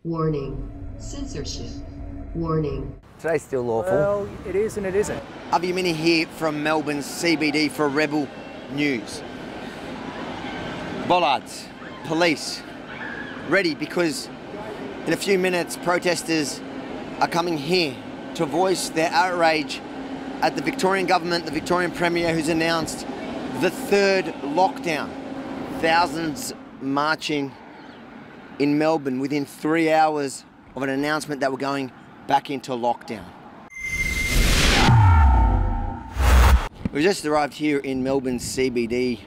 Warning. Censorship. Warning. Today's still lawful. Well, it is and it isn't. Avi Mini here from Melbourne's CBD for Rebel News. Bollards, police, ready because in a few minutes protesters are coming here to voice their outrage at the Victorian government, the Victorian Premier who's announced the third lockdown. Thousands marching in Melbourne within 3 hours of an announcement that we're going back into lockdown. We've just arrived here in Melbourne's CBD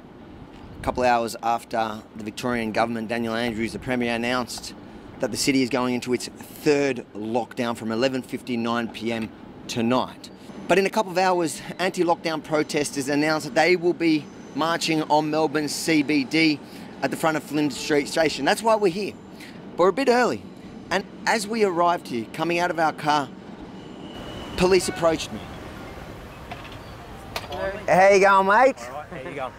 a couple of hours after the Victorian government, Daniel Andrews, the Premier, announced that the city is going into its third lockdown from 11:59 p.m. tonight. But in a couple of hours, anti-lockdown protesters announced that they will be marching on Melbourne's CBD at the front of Flinders Street Station. That's why we're here. But we're a bit early. And as we arrived here, coming out of our car, police approached me. How you going, mate? All right, how you going?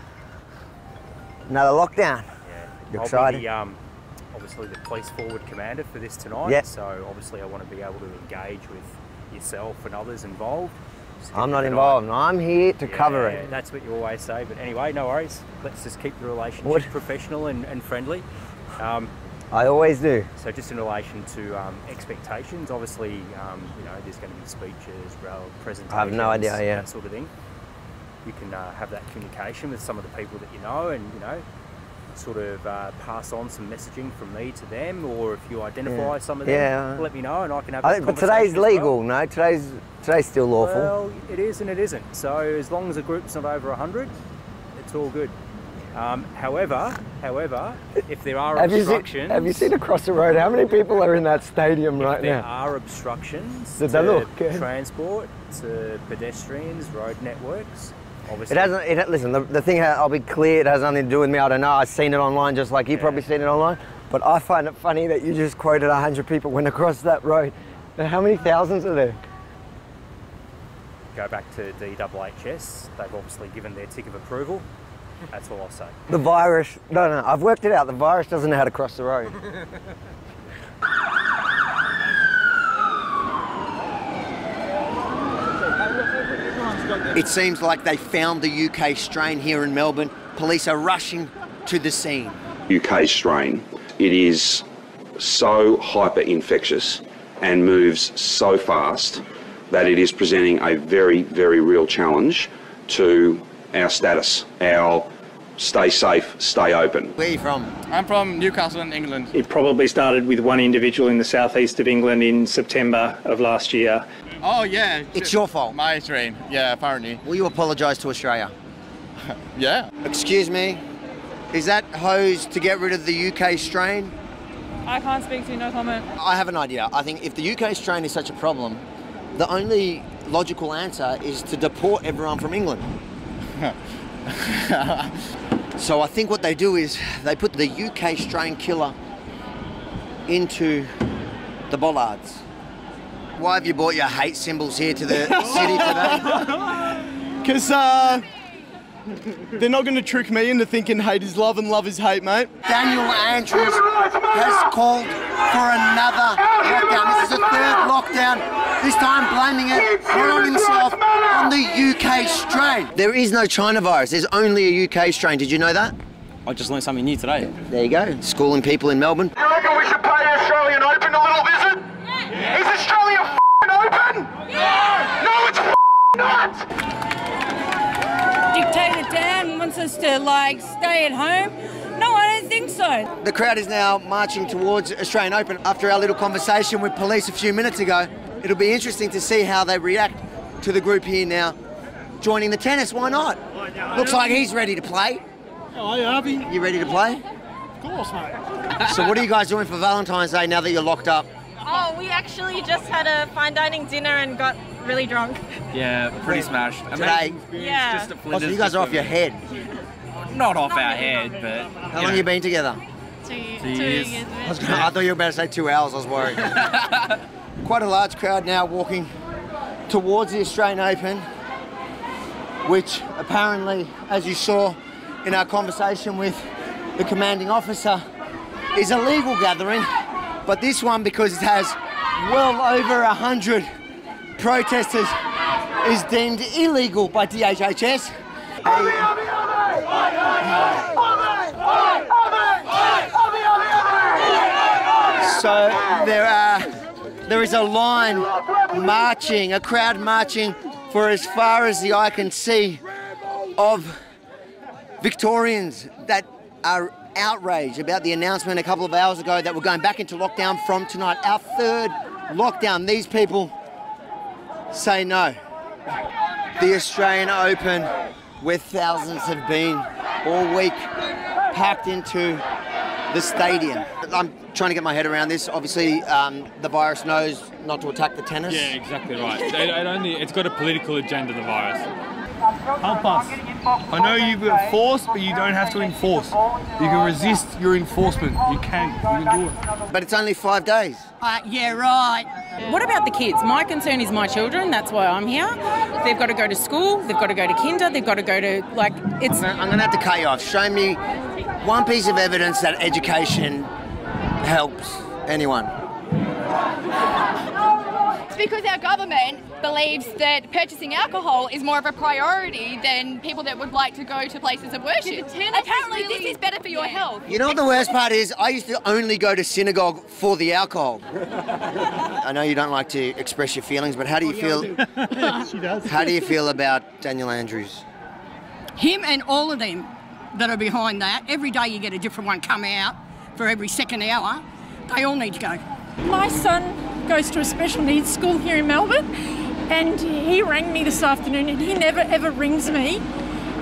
Another lockdown. Yeah. You I'll excited? be obviously the police forward commander for this tonight. Yeah. So obviously I want to be able to engage with yourself and others involved. I'm not involved. I'm here to cover it. That's what you always say. But anyway, no worries. Let's just keep the relationship professional and friendly. I always do. So just in relation to expectations, obviously, you know, there's going to be speeches, presentations. I have no idea, yeah. That sort of thing. You can have that communication with some of the people that you know and, you know, sort of pass on some messaging from me to them, or if you identify some of them, let me know and I can have that But today's legal, well. no? Today's still lawful. Well, it is and it isn't. So as long as the group's not over 100, it's all good. However, if there are obstructions... Have you seen across the road how many people are in that stadium right now? There are obstructions to transport, to pedestrians, road networks. Obviously. Listen, the thing, I'll be clear, it has nothing to do with me. I don't know, I've seen it online just like you probably seen it online. But I find it funny that you just quoted 100 people went across that road. Now, how many thousands are there? Go back to DHHS, they've obviously given their tick of approval. That's all I'll say. The virus, no, I've worked it out. The virus doesn't know how to cross the road. It seems like they found the UK strain here in Melbourne. Police are rushing to the scene. UK strain. It is so hyper-infectious and moves so fast that it is presenting a very, very real challenge to our status, our stay safe, stay open. Where are you from? I'm from Newcastle in England. It probably started with one individual in the southeast of England in September of last year. Oh yeah. It's your fault. My strain, yeah, apparently. Will you apologise to Australia? Yeah. Excuse me, is that hose to get rid of the UK strain? I can't speak to you, no comment. I have an idea. I think if the UK strain is such a problem, the only logical answer is to deport everyone from England. So I think what they do is they put the UK strain killer into the bollards. Why have you brought your hate symbols here to the city today? Because they're not going to trick me into thinking hate is love and love is hate, mate. Daniel Andrews has called for another lockdown. This is a third lockdown, this time blaming it not on himself, on the UK strain. There is no China virus, there's only a UK strain. Did you know that? I just learned something new today. There you go, schooling people in Melbourne. You reckon we should pay Australian Open a little visit? Yeah. Is Australia open? Yeah. No, it's not! Dictator Dan wants us to, like, stay at home? No, I don't think so. The crowd is now marching towards Australian Open. After our little conversation with police a few minutes ago, it'll be interesting to see how they react to the group here now joining the tennis. Why not? Looks like he's ready to play. Oh, yeah, Harvey. You ready to play? Of course, mate. So what are you guys doing for Valentine's Day now that you're locked up? Oh, we actually just had a fine dining dinner and got really drunk. Yeah, pretty smashed. Today? Yeah. Just a Oh, so you guys are off your head. Not off our head, but... How long have you been together? 2 years. years. I thought you were about to say 2 hours, I was worried. Quite a large crowd now walking towards the Australian Open, which apparently, as you saw in our conversation with the commanding officer, is a legal gathering But this one, because it has well over 100 protesters, is deemed illegal by DHHS. So there is a line marching, a crowd marching for as far as the eye can see of Victorians that are outraged about the announcement a couple of hours ago that we're going back into lockdown from tonight. Our third lockdown. These people say no. The Australian Open, where thousands have been all week, packed into the stadium. I'm trying to get my head around this. Obviously, the virus knows not to attack the tennis. Yeah, exactly right. It's got a political agenda, the virus. Help us. I know you've got force, but you don't have to enforce. You can resist your enforcement. You can do it. But it's only 5 days. Yeah, right. What about the kids? My concern is my children. That's why I'm here. They've got to go to school. They've got to go to kinder. They've got to go to, like, it's... I'm going to have to cut you off. Show me one piece of evidence that education helps anyone. It's because our government believes that purchasing alcohol is more of a priority than people that would like to go to places of worship. Apparently this is better for your health. You know what the worst part is? I used to only go to synagogue for the alcohol. I know you don't like to express your feelings, but how do you feel? She does. How do you feel about Daniel Andrews? Him and all of them that are behind that. Every day you get a different one come out for every second hour. They all need to go. My son goes to a special needs school here in Melbourne, and he rang me this afternoon, and he never ever rings me.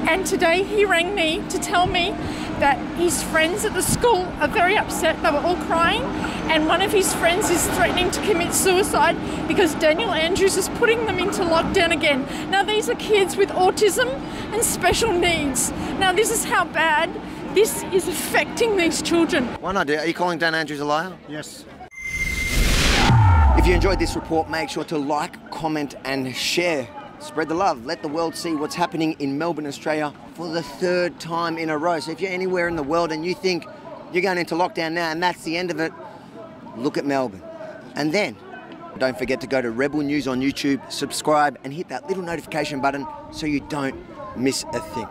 And today he rang me to tell me that his friends at the school are very upset. They were all crying, and one of his friends is threatening to commit suicide because Daniel Andrews is putting them into lockdown again. Now these are kids with autism and special needs. Now this is how bad this is affecting these children. Why not? Are you calling Dan Andrews a liar? Yes. If you enjoyed this report, make sure to like, comment and share. Spread the love. Let the world see what's happening in Melbourne, Australia for the third time in a row. So if you're anywhere in the world and you think you're going into lockdown now and that's the end of it, look at Melbourne. And then don't forget to go to Rebel News on YouTube, subscribe and hit that little notification button so you don't miss a thing.